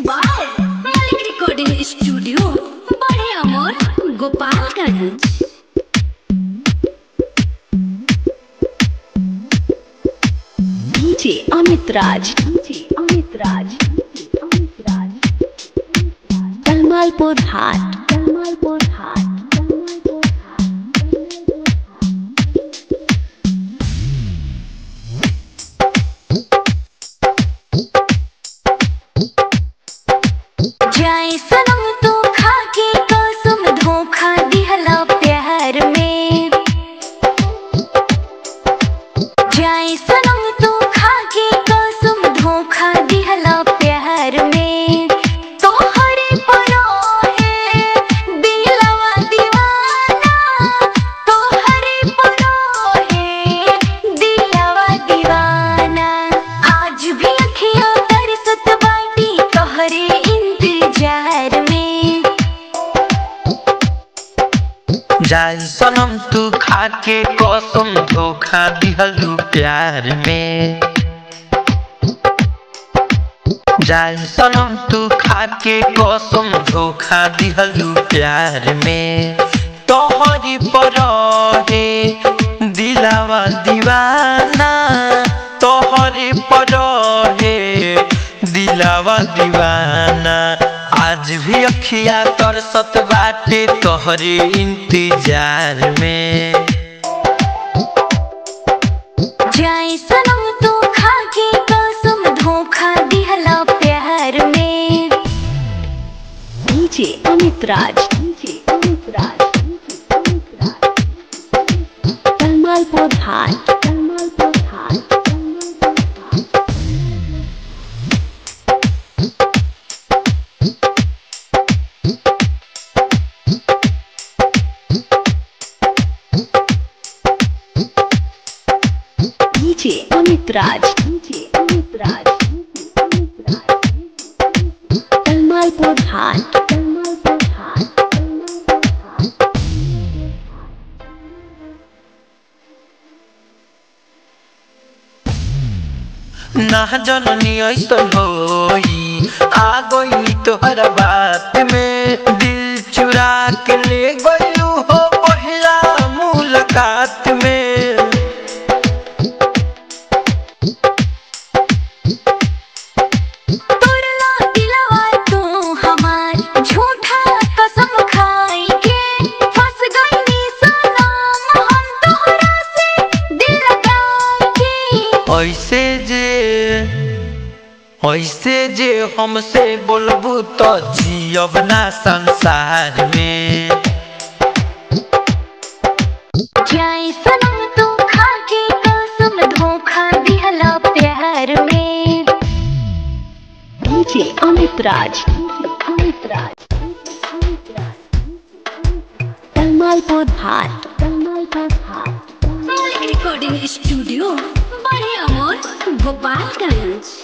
By मालिक recording studio बड़े अमोर Gopalganj. DJ Amit राज कलमालपुर हाट। जाए सनम तू खाके कसम धोखा दिहला प्यार में। जाए सनम तू खाके कसम धोखा दिहला प्यार में। तोहरे परो है दिलवा दीवाना, तोहरे परो है दिलवा दीवाना। आज भी अखियां तरसत बाटी तोहरे इंतजार में। जाए सनम तू खाके कसम धोखा दिहलू प्यार में। जाए सनम तू खाके कसम धोखा दिहलू प्यार में। तोहरी पर है दिलवा दीवाना, तोहरी पर है दिलवा दीवाना। आज भी अखियां तरसत बाटे तोहरे इंतजार में। जाए सनम तू खाके कसम धोखा दिहला प्यार में। डीजे अमित राज कलमालपुर हाट। डीजे अमित राज कलमालपुर हाट। ना जननी ऐसन होई आ गई तोहरा बात में। दिल चुरा के ले गयू हो पहला मुलाकात में। तोड़ला दिलवा तू हमार झूठा कसम खाई के। फंस गई सनम हम तोहरा से दिल लगाई के। ऐसे जे हमसे बोलबू तो जियब ना संसार में। जाए सनम तू खाके कसम धोखा दिहला प्यार में। डीजे अमित राज कलमालपुर हाट। मालिक रिकॉर्डिंग स्टूडियो बड़े अमोर गोपालगंज।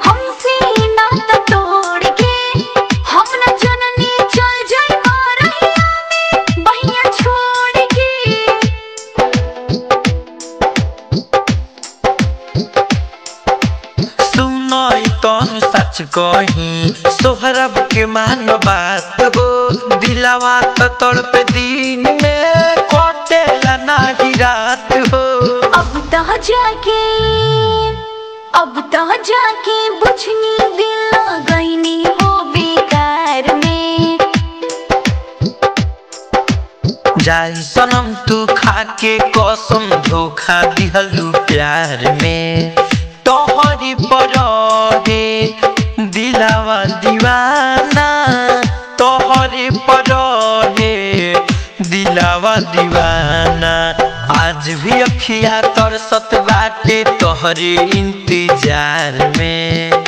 हमसे नाता तोड़ के हम न जननी चल जाए मारहिया में बहिया छोड़ के। सुनो तनु सच कही सोहरब के मान बात हो। दिलवा तो तड़प दिन में कटेला नाही रात हो। अब तो जाके बुझनी दिल गईनी हो बेकार में। जाए सनम तू खाके कसम धोखा दिहलू प्यार में। तोहरी पर है दिलवा दीवाना, तोहरी पर है दिलवा दीवाना। आज भी अखियां तरसत बाटे तोहरे इंतजार में।